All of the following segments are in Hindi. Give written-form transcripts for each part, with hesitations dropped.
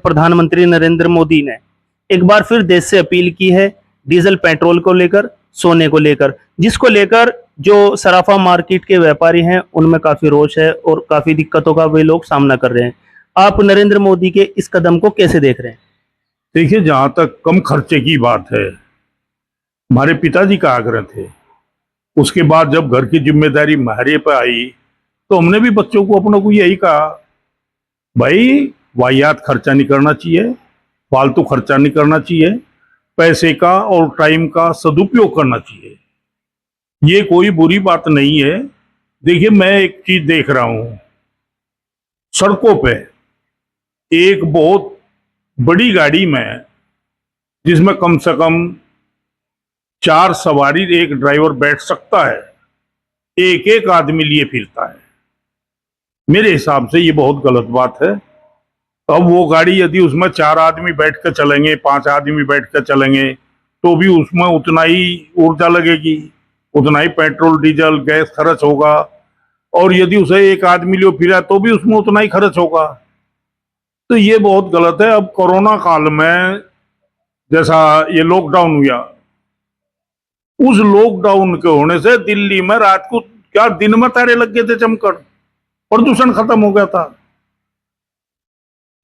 प्रधानमंत्री नरेंद्र मोदी ने एक बार फिर देश से अपील की है डीजल पेट्रोल को लेकर, सोने को लेकर, जिसको लेकर जो सराफा मार्केट के व्यापारी हैं उनमें काफी रोष है और काफी दिक्कतों का वे लोग सामना कर रहे हैं। आप नरेंद्र मोदी के इस कदम को कैसे देख रहे हैं? देखिए, जहां तक कम खर्चे की बात है, हमारे पिताजी का आग्रह थे। उसके बाद जब घर की जिम्मेदारी हमारे पे आई तो हमने भी बच्चों को अपनों को यही कहा, भाई वाहियात खर्चा नहीं करना चाहिए, फालतू खर्चा नहीं करना चाहिए, पैसे का और टाइम का सदुपयोग करना चाहिए। ये कोई बुरी बात नहीं है। देखिए, मैं एक चीज देख रहा हूं, सड़कों पे एक बहुत बड़ी गाड़ी में जिसमें कम से कम 4 सवारी एक ड्राइवर बैठ सकता है, एक एक आदमी लिए फिरता है। मेरे हिसाब से ये बहुत गलत बात है। अब वो गाड़ी यदि उसमें 4 आदमी बैठ कर चलेंगे, 5 आदमी बैठ कर चलेंगे, तो भी उसमें उतना ही ऊर्जा लगेगी, उतना ही पेट्रोल डीजल गैस खर्च होगा। और यदि उसे एक आदमी लियो फिरा तो भी उसमें उतना ही खर्च होगा। तो ये बहुत गलत है। अब कोरोना काल में जैसा ये लॉकडाउन हुआ, उस लॉकडाउन के होने से दिल्ली में रात को क्या दिन में तारे लग गए थे चमकड़, प्रदूषण खत्म हो गया था।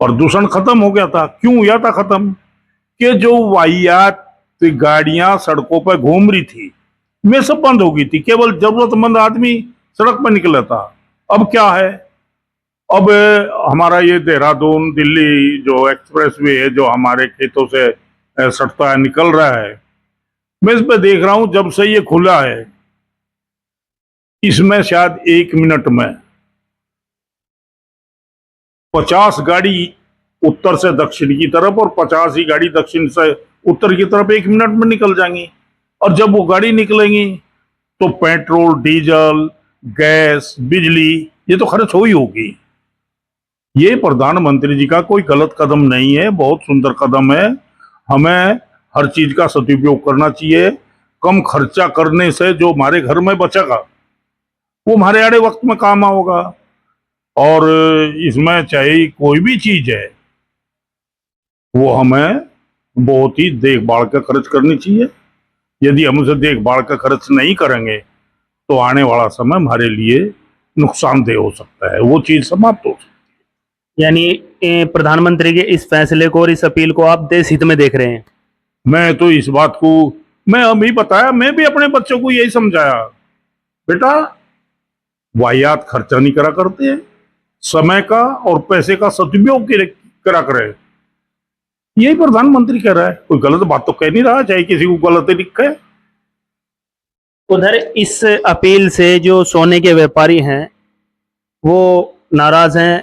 प्रदूषण खत्म हो गया था। क्यों हुआ था खत्म? कि जो वाहियात गाड़ियां सड़कों पर घूम रही थी वे सब बंद हो गई थी, केवल जरूरतमंद आदमी सड़क पर निकला था। अब क्या है, अब हमारा ये देहरादून दिल्ली जो एक्सप्रेस वे है, जो हमारे खेतों से सटता है निकल रहा है, मैं इस पे देख रहा हूं जब से ये खुला है, इसमें शायद 1 मिनट में 50 गाड़ी उत्तर से दक्षिण की तरफ और 50 ही गाड़ी दक्षिण से उत्तर की तरफ 1 मिनट में निकल जाएंगी। और जब वो गाड़ी निकलेंगी तो पेट्रोल डीजल गैस बिजली ये तो खर्च हो ही होगी। ये प्रधानमंत्री जी का कोई गलत कदम नहीं है, बहुत सुंदर कदम है। हमें हर चीज का सदुपयोग करना चाहिए। कम खर्चा करने से जो हमारे घर में बचेगा वो हमारे आड़े वक्त में काम आओगा। और इसमें चाहे कोई भी चीज है वो हमें बहुत ही देखभाल का खर्च करनी चाहिए। यदि हम उसे देखभाल का खर्च नहीं करेंगे तो आने वाला समय हमारे लिए नुकसानदेह हो सकता है, वो चीज समाप्त हो सकती है। यानी प्रधानमंत्री के इस फैसले को और इस अपील को आप देश हित में देख रहे हैं? मैं तो इस बात को मैं अभी बताया, मैं भी अपने बच्चों को यही समझाया, बेटा वाहियात खर्चा नहीं करा करते, समय का और पैसे का सदुपयोग करा करे। यही प्रधानमंत्री कह रहा है, कोई गलत बात तो कह नहीं रहा, चाहे किसी को गलत लिखे। उधर इस अपील से जो सोने के व्यापारी हैं वो नाराज हैं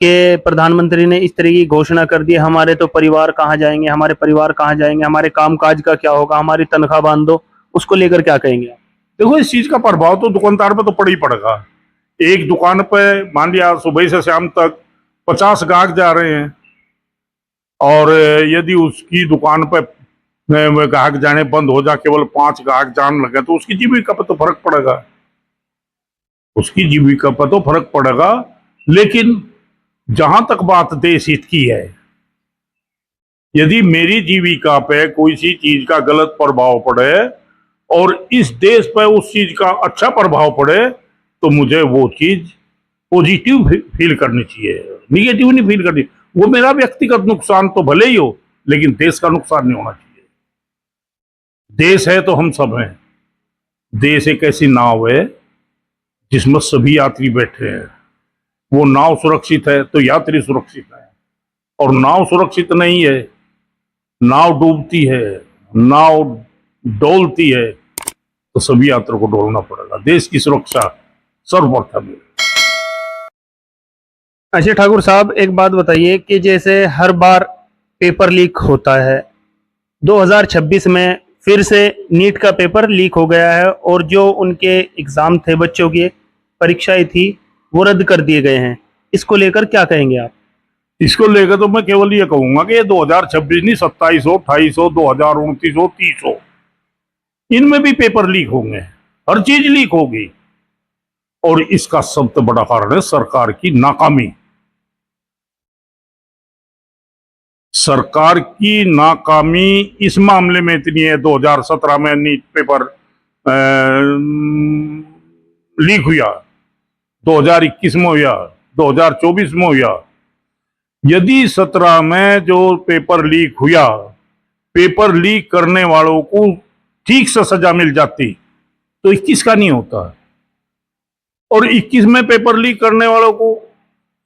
कि प्रधानमंत्री ने इस तरह की घोषणा कर दी, हमारे तो परिवार कहाँ जाएंगे, हमारे परिवार कहाँ जाएंगे, हमारे कामकाज का क्या होगा, हमारी तनख्वाह बांध दो। उसको लेकर क्या कहेंगे आप? देखो, इस चीज का प्रभाव तो दुकानदार पे तो पड़ ही पड़ेगा। एक दुकान पे मान लिया सुबह से शाम तक 50 ग्राहक जा रहे हैं, और यदि उसकी दुकान पे ग्राहक जाने बंद हो जाए, केवल 5 ग्राहक जाने लगे, तो उसकी जीविका पर तो फर्क पड़ेगा, उसकी जीविका पर तो फर्क पड़ेगा। लेकिन जहां तक बात देश हित की है, यदि मेरी जीविका पे कोई सी चीज का गलत प्रभाव पड़े और इस देश पे उस चीज का अच्छा प्रभाव पड़े तो मुझे वो चीज पॉजिटिव फील करनी चाहिए, निगेटिव नहीं फील करनी। वो मेरा व्यक्तिगत नुकसान तो भले ही हो, लेकिन देश का नुकसान नहीं होना चाहिए। देश है तो हम सब हैं। देश एक ऐसी नाव है जिसमें सभी यात्री बैठे हैं। वो नाव सुरक्षित है तो यात्री सुरक्षित है, और नाव सुरक्षित नहीं है, नाव डूबती है, नाव डोलती है, तो सभी यात्रियों को डोलना पड़ेगा। देश की सुरक्षा सर्वप्रथम है। अच्छा ठाकुर साहब, एक बात बताइए कि जैसे हर बार पेपर लीक होता है, 2026 में फिर से नीट का पेपर लीक हो गया है और जो उनके एग्जाम थे, बच्चों की परीक्षाएं थी, वो रद्द कर दिए गए हैं। इसको लेकर क्या कहेंगे आप? इसको लेकर तो मैं केवल ये कहूंगा कि ये 2026 नहीं, 27 हो, 28 हो, 2029 हो, 30 हो, इनमें भी पेपर लीक होंगे, हर चीज लीक होगी। और इसका सबसे बड़ा कारण है सरकार की नाकामी। सरकार की नाकामी इस मामले में इतनी है, 2017 में नीट पेपर लीक हुआ, 2021 में हुआ, 2024 में हुआ। यदि 17 में जो पेपर लीक हुआ, पेपर लीक करने वालों को ठीक से सजा मिल जाती तो 21 का नहीं होता, और 21 में पेपर लीक करने वालों को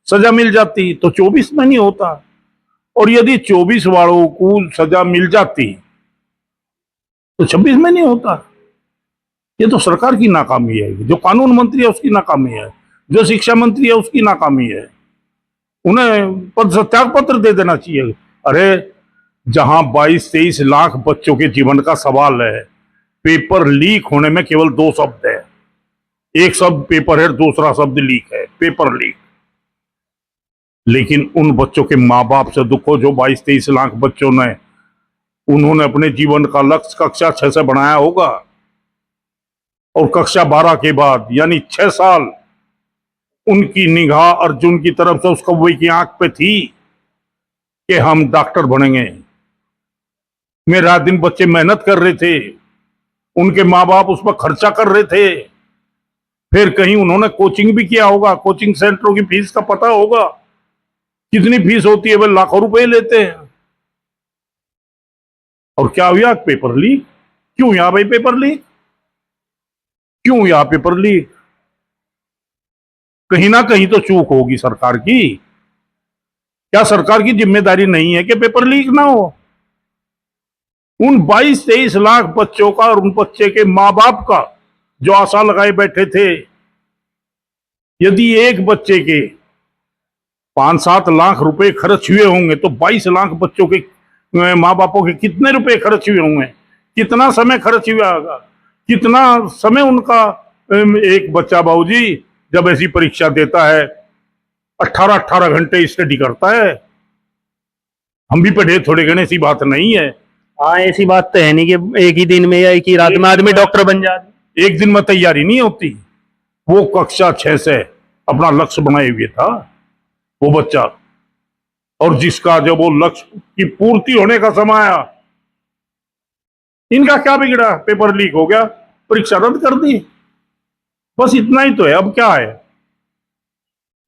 सजा मिल जाती तो 24 में नहीं होता, और यदि 24 वालों को सजा मिल जाती तो 26 में नहीं होता। ये तो सरकार की नाकामी है, जो कानून मंत्री है उसकी नाकामी है, जो शिक्षा मंत्री है उसकी नाकामी है। उन्हें पद से त्याग पत्र दे देना चाहिए। अरे जहां 22-23 लाख बच्चों के जीवन का सवाल है, पेपर लीक होने में केवल 2 शब्द है, एक शब्द पेपर है, दूसरा शब्द लीक है, पेपर लीक। लेकिन उन बच्चों के माँ बाप से दुख हो, जो 22-23 लाख बच्चों ने, उन्होंने अपने जीवन का लक्ष्य कक्षा 6 से बनाया होगा, और कक्षा 12 के बाद यानी 6 साल उनकी निगाह अर्जुन की तरफ से उस कौवे की आंख पे थी कि हम डॉक्टर बनेंगे। में रात दिन बच्चे मेहनत कर रहे थे, उनके माँ बाप उस पर खर्चा कर रहे थे, फिर कहीं उन्होंने कोचिंग भी किया होगा, कोचिंग सेंटरों की फीस का पता होगा, कितनी फीस होती है, वे लाखों रुपए लेते हैं। और क्या हुआ? Paper leak. क्यों हुआ भाई पेपर लीक? क्यों हुआ पेपर लीक? कहीं ना कहीं तो चूक होगी सरकार की। क्या सरकार की जिम्मेदारी नहीं है कि पेपर लीक ना हो? उन 22-23 लाख बच्चों का और उन बच्चे के माँ बाप का जो आशा लगाए बैठे थे, यदि एक बच्चे के 5-7 लाख रुपए खर्च हुए होंगे तो 22 लाख बच्चों के माँ बापों के कितने रुपए खर्च हुए होंगे, कितना समय खर्च हुआ होगा, कितना समय उनका। एक बच्चा बाबूजी जब ऐसी परीक्षा देता है 18-18 घंटे स्टडी करता है। हम भी पढ़े थोड़े घने, ऐसी बात नहीं है। हाँ, ऐसी बात तो है नहीं कि एक ही दिन में या एक ही रात में आदमी डॉक्टर बन जाए। एक दिन में तैयारी नहीं होती। वो कक्षा 6 से अपना लक्ष्य बनाए हुए था वो बच्चा, और जिसका जब वो लक्ष्य की पूर्ति होने का समय आया, इनका क्या बिगड़ा? पेपर लीक हो गया, परीक्षा रद्द कर दी, बस इतना ही तो है। अब क्या है?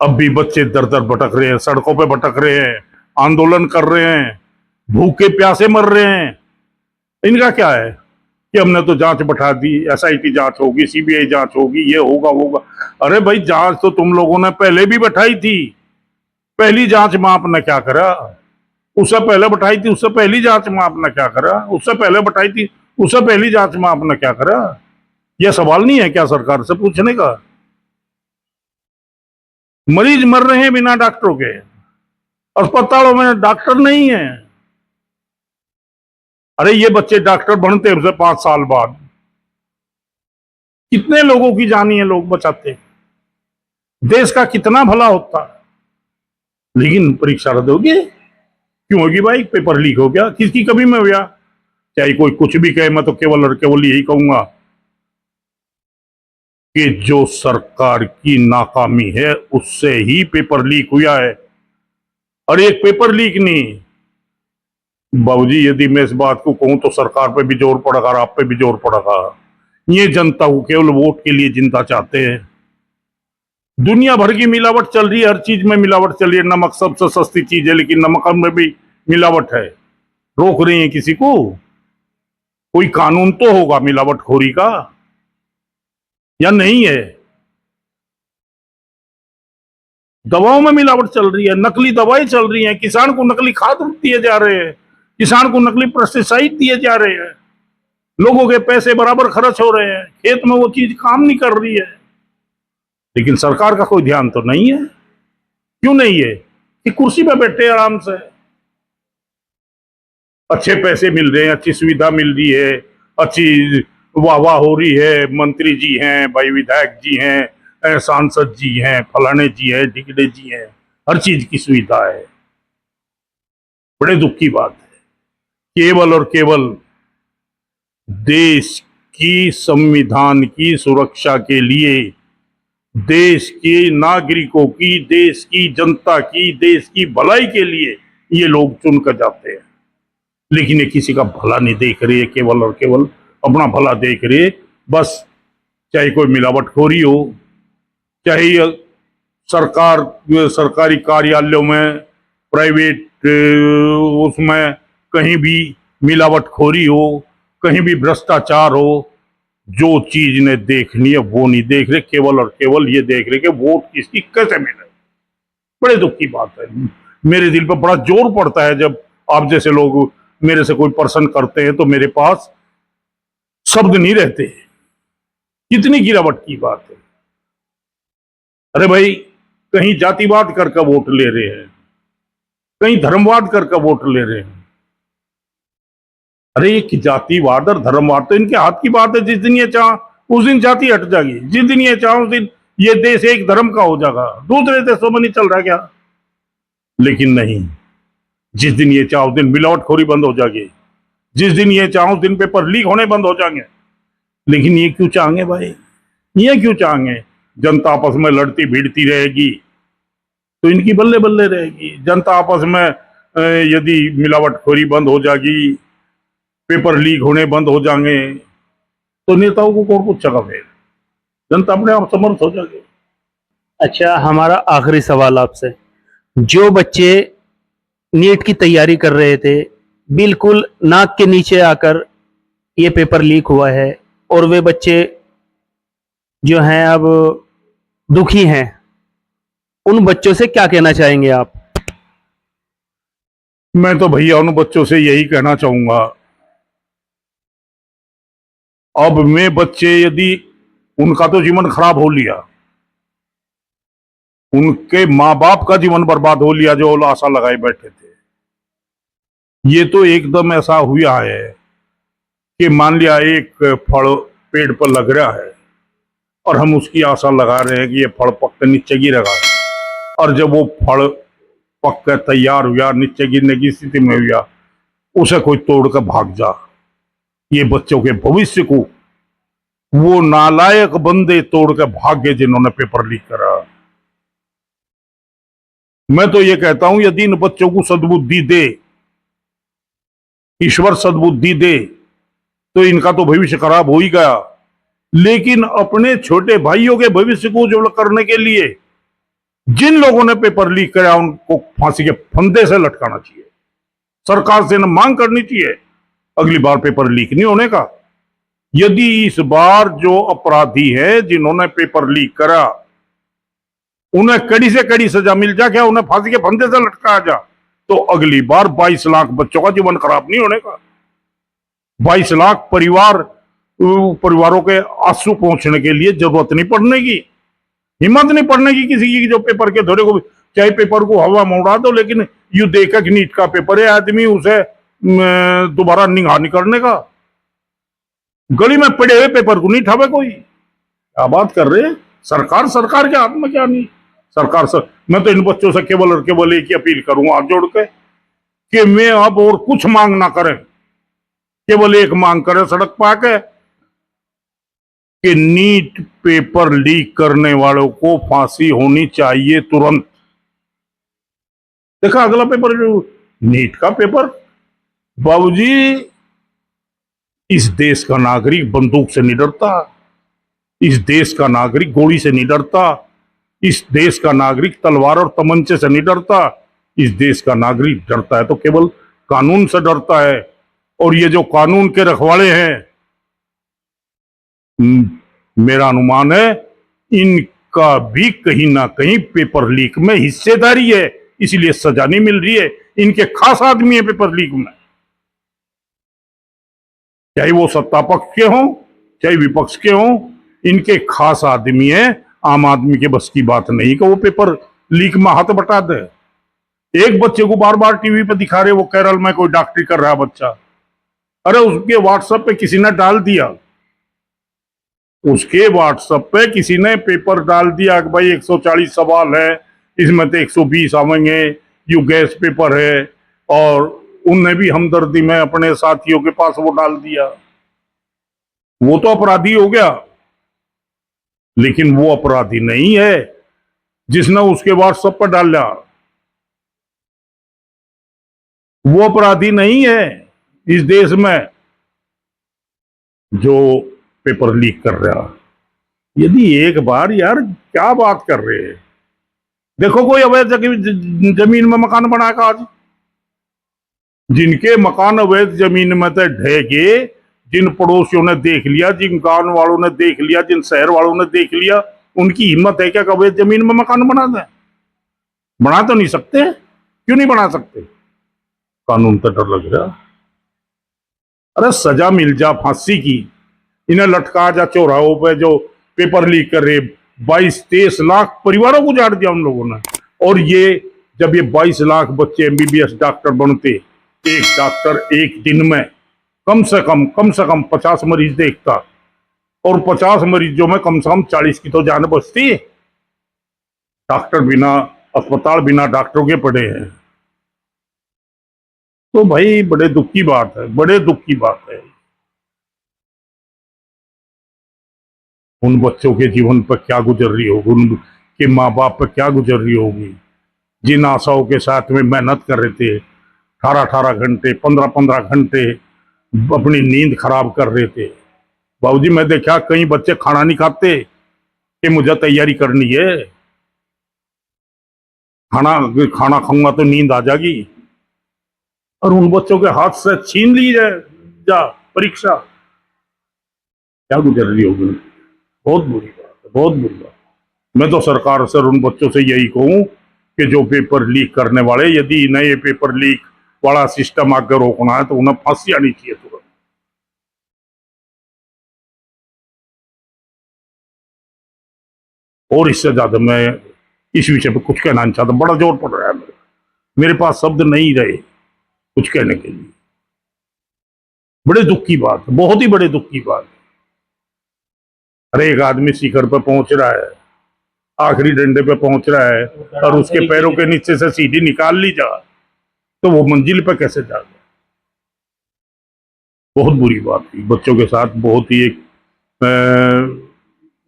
अब भी बच्चे दर दर भटक रहे हैं, सड़कों पे भटक रहे हैं, आंदोलन कर रहे हैं, भूखे प्यासे मर रहे हैं। इनका क्या है कि हमने तो जांच बैठा दी, SIT जांच होगी, CBI जांच होगी, ये होगा वो होगा। अरे भाई, जांच तो तुम लोगों ने पहले भी बैठाई थी। पहली जांच में आपने क्या करा? उससे पहले बैठाई थी, उससे पहली जांच में आपने क्या करा? उससे पहले बैठाई थी, उससे पहली जांच में आपने क्या करा? यह सवाल नहीं है क्या सरकार से पूछने का? मरीज मर रहे हैं बिना डॉक्टरों के, अस्पतालों में डॉक्टर नहीं है। अरे ये बच्चे डॉक्टर बनते हैं 5 साल बाद, कितने लोगों की जानी है लोग बचाते, देश का कितना भला होता। लेकिन परीक्षा रद्द होगी। क्यों होगी भाई? पेपर लीक हो गया। किसकी कमी में हुआ? चाहे कोई कुछ भी कहे, मैं तो केवल और केवल यही कहूंगा कि जो सरकार की नाकामी है उससे ही पेपर लीक हुआ है, और एक पेपर लीक नहीं। बाबूजी, यदि मैं इस बात को कहूं तो सरकार पे भी जोर पड़ेगा और आप पे भी जोर पड़ेगा। ये जनता को केवल वोट के लिए जिंदा चाहते हैं। दुनिया भर की मिलावट चल रही है, हर चीज में मिलावट चल रही है। नमक सबसे सस्ती चीज है, लेकिन नमक में भी मिलावट है। रोक रही है किसी को? कोई कानून तो होगा मिलावटखोरी का, या नहीं है? दवाओं में मिलावट चल रही है, नकली दवाएं चल रही हैं, किसान को नकली खाद दिए जा रहे हैं, किसान को नकली पेस्टिसाइड दिए जा रहे हैं, लोगों के पैसे बराबर खर्च हो रहे हैं, खेत में वो चीज काम नहीं कर रही है, लेकिन सरकार का कोई ध्यान तो नहीं है। क्यों नहीं है? कि कुर्सी पे बैठे आराम से, अच्छे पैसे मिल रहे हैं, अच्छी सुविधा मिल रही है, अच्छी वाह वाह हो रही है, मंत्री जी हैं, भाई विधायक जी हैं, सांसद जी हैं, फलाने जी हैं, ढिकड़े जी हैं, हर चीज की सुविधा है। बड़े दुख की बात है, केवल और केवल देश की संविधान की सुरक्षा के लिए, देश के नागरिकों की, देश की जनता की, देश की भलाई के लिए ये लोग चुन कर जाते हैं। लेकिन ये किसी का भला नहीं देख रहे, केवल और केवल अपना भला देख रहे। बस चाहे कोई मिलावटखोरी हो, चाहे ये सरकारी कार्यालयों में, प्राइवेट उसमें कहीं भी मिलावटखोरी हो, कहीं भी भ्रष्टाचार हो, जो चीज ने देखनी है वो नहीं देख रहे, केवल और केवल ये देख रहे कि वोट किसकी कैसे मिले। बड़े दुख की बात है। मेरे दिल पर बड़ा जोर पड़ता है जब आप जैसे लोग मेरे से कोई प्रश्न करते हैं तो मेरे पास शब्द नहीं रहते। कितनी गिरावट की बात है। अरे भाई, कहीं जातिवाद करके वोट ले रहे हैं, कहीं धर्मवाद करके वोट ले रहे हैं। अरे ये जातिवाद और धर्मवाद तो इनके हाथ की बात है। जिस दिन ये चाह उस दिन जाति हट जाएगी, जिस दिन ये चाह उस दिन ये देश एक धर्म का हो जाएगा। दूसरे देशों में नहीं चल रहा क्या? लेकिन नहीं, जिस दिन ये चाह उस दिन मिलावटखोरी बंद हो जाएगी, जिस दिन ये चाह उस दिन पेपर लीक होने बंद हो जाएंगे। लेकिन ये क्यों चाहेंगे भाई? ये क्यों चाहेंगे? जनता आपस में लड़ती भिड़ती रहेगी तो इनकी बल्ले बल्ले रहेगी। जनता आपस में यदि मिलावटखोरी बंद हो जाएगी, पेपर लीक होने बंद हो जाएंगे, तो नेताओं को कौन पूछेगा? फिर जनता अपने आप समर्थ हो जाएगी। अच्छा, हमारा आखिरी सवाल आपसे, जो बच्चे नीट की तैयारी कर रहे थे, बिल्कुल नाक के नीचे आकर ये पेपर लीक हुआ है और वे बच्चे जो हैं अब दुखी हैं, उन बच्चों से क्या कहना चाहेंगे आप? मैं तो भैया उन बच्चों से यही कहना चाहूंगा, अब में बच्चे यदि उनका तो जीवन खराब हो लिया, उनके माँ बाप का जीवन बर्बाद हो लिया जो आशा लगाए बैठे थे। ये तो एकदम ऐसा हुआ है कि मान लिया एक फल पेड़ पर लग रहा है और हम उसकी आशा लगा रहे हैं कि ये फल पक कर नीचे गिरेगा, और जब वो फल पक कर तैयार हुआ, नीचे गिरने की स्थिति में हुआ, उसे कोई तोड़ कर भाग जा। ये बच्चों के भविष्य को वो नालायक बंदे तोड़ कर भाग गए जिन्होंने पेपर लीक करा। मैं तो ये कहता हूं, यदि इन बच्चों को सद्बुद्धि दे, ईश्वर सद्बुद्धि दे, तो इनका तो भविष्य खराब हो ही गया। लेकिन अपने छोटे भाइयों के भविष्य को उज्जवल करने के लिए जिन लोगों ने पेपर लीक कराया उनको फांसी के फंदे से लटकाना चाहिए। सरकार से न मांग करनी चाहिए अगली बार पेपर लीक नहीं होने का। यदि इस बार जो अपराधी हैं जिन्होंने पेपर लीक करा उन्हें कड़ी से कड़ी सजा मिल जा, क्या उन्हें फांसी के फंदे से लटकाया जा, तो अगली बार 22 लाख बच्चों का जीवन खराब नहीं होने का। 22 लाख परिवारों के आंसू पहुंचने के लिए जरूरत नहीं पड़ने की, हिम्मत नहीं पड़ने की किसी की, जो पेपर के धोरे को चाहे पेपर को हवा में उड़ा दो, लेकिन यू देखा कि नीट का पेपर है, आदमी उसे दोबारा निगाह नहीं करने का। गली में पड़े हुए पेपर को नहीं ठावे कोई। क्या बात कर रहे हैं? सरकार के हाथ में क्या नहीं? मैं तो इन बच्चों से केवल और केवल एक ही अपील करूंगा हाथ जोड़ के कि मैं अब और कुछ मांग ना करें, केवल एक मांग करें सड़क पाके कि नीट पेपर लीक करने वालों को फांसी होनी चाहिए तुरंत। देखा अगला पेपर जो नीट का पेपर, बाबूजी इस देश का नागरिक बंदूक से नहीं डरता, इस देश का नागरिक गोली से नहीं डरता, इस देश का नागरिक तलवार और तमंचे से नहीं डरता। इस देश का नागरिक डरता है तो केवल कानून से डरता है। और ये जो कानून के रखवाले हैं, मेरा अनुमान है इनका भी कहीं ना कहीं पेपर लीक में हिस्सेदारी है, इसलिए सजा नहीं मिल रही है। इनके खास आदमी है पेपर लीक में, चाहे वो सत्ता पक्ष के हों चाहे विपक्ष के हों, इनके खास आदमी है। आम आदमी के बस की बात नहीं कि वो पेपर लीक में हाथ बटा दे। एक बच्चे को बार बार टीवी पे दिखा रहे, वो केरल में कोई डॉक्टरी कर रहा है बच्चा, अरे उसके व्हाट्सएप पे किसी ने डाल दिया, उसके व्हाट्सएप पे किसी ने पेपर डाल दिया कि भाई 140 सवाल है, इसमें तो 120 आवेंगे, यू गैस पेपर है, और उनने भी हमदर्दी में अपने साथियों के पास वो डाल दिया। वो तो अपराधी हो गया, लेकिन वो अपराधी नहीं है जिसने उसके व्हाट्सएप पर डाला। वो अपराधी नहीं है इस देश में जो पेपर लीक कर रहा। यदि एक बार, यार क्या बात कर रहे हैं, देखो कोई अवैध जमीन में मकान बनाएगा आज, जिनके मकान अवैध जमीन में थे ढह के, जिन पड़ोसियों ने देख लिया, जिन गांव वालों ने देख लिया, जिन शहर वालों ने देख लिया, उनकी हिम्मत है क्या अवैध जमीन में मकान बना दें? बना तो नहीं सकते, क्यों नहीं बना सकते? कानून तो डर लग रहा। अरे सजा मिल जा फांसी की, इन्हें लटका जा चौराहों पे जो पेपर लीक कर रहे। 22-23 लाख परिवारों को उजाड़ दिया उन लोगों ने। और ये जब ये 22 लाख बच्चे एमबीबीएस डॉक्टर बनते, एक डॉक्टर एक दिन में कम से कम 50 मरीज देखता, और 50 मरीजों में कम से कम 40 की तो जान बचती। डॉक्टर बिना अस्पताल, बिना डॉक्टरों के पड़े हैं। तो भाई बड़े दुख की बात है, बड़े दुख की बात है। उन बच्चों के जीवन पर क्या गुजर रही होगी, उनके माँ बाप पर क्या गुजर रही होगी, जिन आशाओं के साथ में मेहनत कर रहे थे, 18-18 घंटे, 15-15 घंटे अपनी नींद खराब कर रहे थे। बाबूजी मैं देखा कई बच्चे खाना नहीं खाते कि मुझे तैयारी करनी है, खाना खाऊंगा तो नींद आ जाएगी, और उन बच्चों के हाथ से छीन ली जाए जा परीक्षा। क्या गुजर रही होगी, बहुत बुरी बात है, बहुत बुरी बात। मैं तो सरकार से और उन बच्चों से यही कहूं कि जो पेपर लीक करने वाले, यदि इन्हें ये पेपर लीक वाला सिस्टम आगे रोकना है तो उन्हें फांसी आनी चाहिए तुरंत। और इससे ज्यादा मैं इस विषय पर कुछ कहना नहीं चाहता, बड़ा जोर पड़ रहा है मेरे पास शब्द नहीं रहे कुछ कहने के लिए। बड़े दुख की बात है, बहुत ही बड़े दुख की बात है। अरे एक आदमी शिखर पर पहुंच रहा है, आखिरी डंडे पे पहुंच रहा है, और उसके पैरों के नीचे से सीढ़ी निकाल ली जा तो वो मंजिल पे कैसे जाएगा? बहुत बुरी बात थी, बच्चों के साथ बहुत ही एक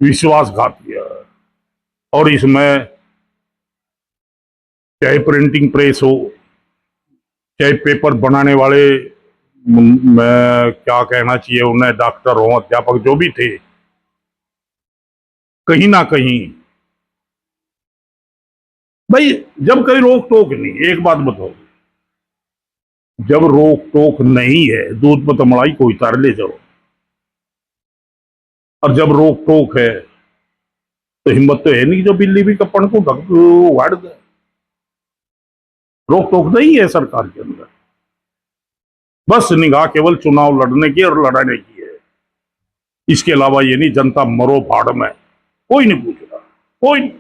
विश्वासघात किया। और इसमें चाहे प्रिंटिंग प्रेस हो, चाहे पेपर बनाने वाले, मैं क्या कहना चाहिए उन्हें, डॉक्टर हो, अध्यापक जो भी थे, कहीं ना कहीं भाई जब कोई रोक टोक नहीं, एक बात बताओ, जब रोक टोक नहीं है दूध पर तो मलाई कोई तार ले जाओ, और जब रोक टोक है तो हिम्मत तो है नहीं जो बिल्ली भी कपड़ को उगाड़ दे। रोक टोक नहीं है सरकार के अंदर, बस निगाह केवल चुनाव लड़ने की और लड़ाने की है। इसके अलावा ये नहीं जनता मरो भाड़ में, कोई नहीं पूछ रहा, कोई नहीं।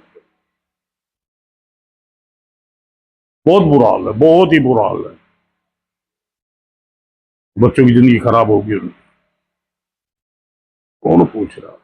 बहुत बुरा हाल है, बहुत ही बुरा हाल है। बच्चों की जिंदगी खराब होगी उनकी, कौन पूछ रहा।